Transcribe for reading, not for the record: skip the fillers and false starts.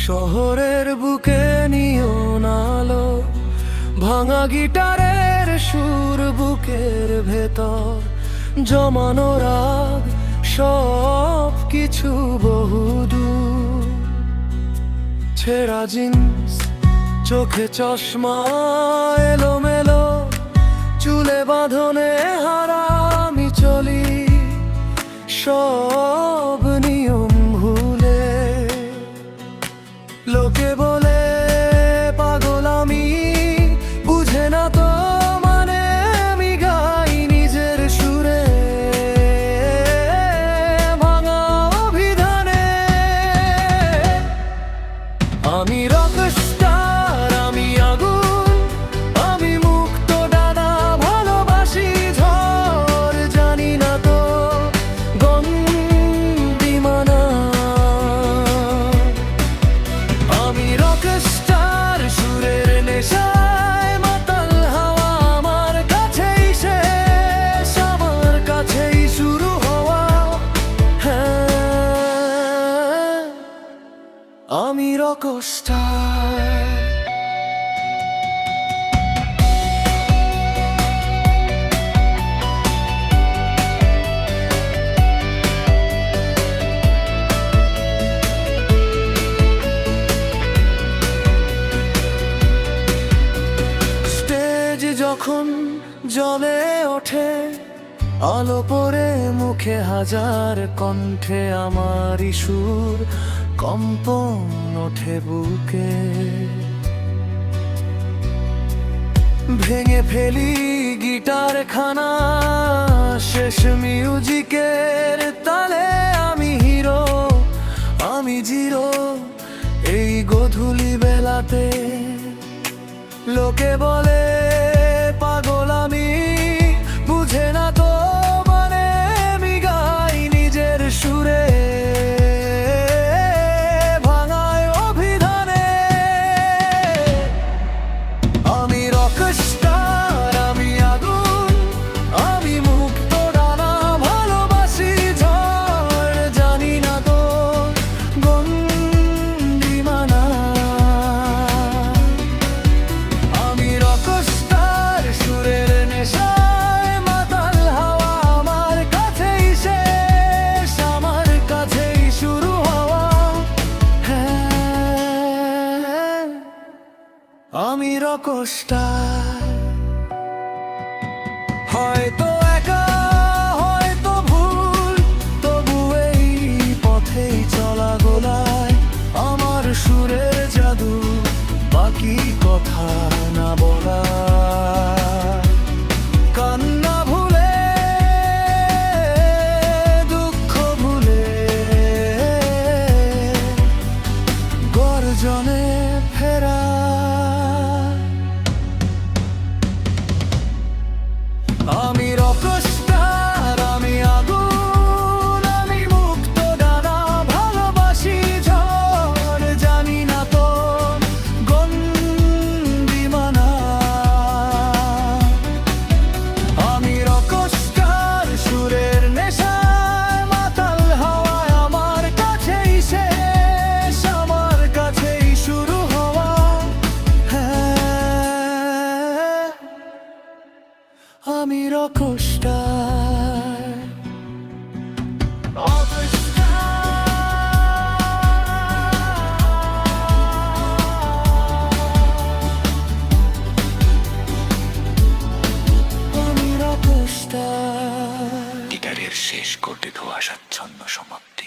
শহরের বুকে নিয়ন আলো, ভাঙা গিটারের সুর, বুকের ভেতর জমানো রাগ, সব কিছু বহুদূর। ছেঁড়া জিন্স, চোখে চশমা, এলোমেলো চুলে বাঁধনে হারা আমি চলি সব নিয়ম ভুলে। লোকে বলে পাগল আমি, বুঝে না তো মানে আমি গাই নিজের সুরে, ভাঙা অভিধানে। আমি রকস্টার, আমি আগুন, আমি মুক্ত ডানা, ভালোবাসি ঝড়, জানি না তো গন্ডিমানা। আমি রকস্টার, সুরের নেশায় মাতাল হাওয়া, আমার কাছেই শেষ, আমার কাছেই শুরু হওয়া। হ্যাঁ, আমি রকস্টার। যখন জ্বলে ওঠে আলো পরে মুখে, হাজার কণ্ঠে আমার সুর, কম্পন ওঠে বুকে। ভেঙে ফেলি গিটার খানা, শেষ মিউজিকের তালে আমি হিরো, আমি জিরো এই গধূলি বেলাতে। লোকে বলে পাগল আমি, বুঝে না তো মানে আমি গাই নিজের সুরে, ভাঙায় অভিধানে। আমি রকস্টার, আমি আগুন, আমি মুক্ত ডানা, ভালোবাসি ঝড়, জানি না তো গন্ডিমানা। আমি রকস্টার, সুরের নেশায় মাতাল হাওয়া, আমার কাছেই শেষ, আমার কাছেই শুরু হওয়া। হ্যাঁ, আমি রকস্টার। হয়তো একা, হয়তো ভুল, তবু এই পথেই চলা গোলায় আমার সুরের জাদু, বাকি কথা না বলা। কান্না ভুলে, দুঃখ ভুলে, গর্জনে ফেরা। আমি রকস্টার, আমি আগুন, আমি মুক্ত ডানা, ভালোবাসি ঝড়, জানি না তো গন্ডিমানা। আমি রকস্টার, সুরের নেশায় মাতাল হাওয়ায়, আমার কাছেই শেষ, আমার কাছেই শুরু হওয়া। হ্যাঁ, আমি রকস্টার। গিটারের শেষ কোটে ধোঁয়াশাচ্ছন্ন সমাপ্তি।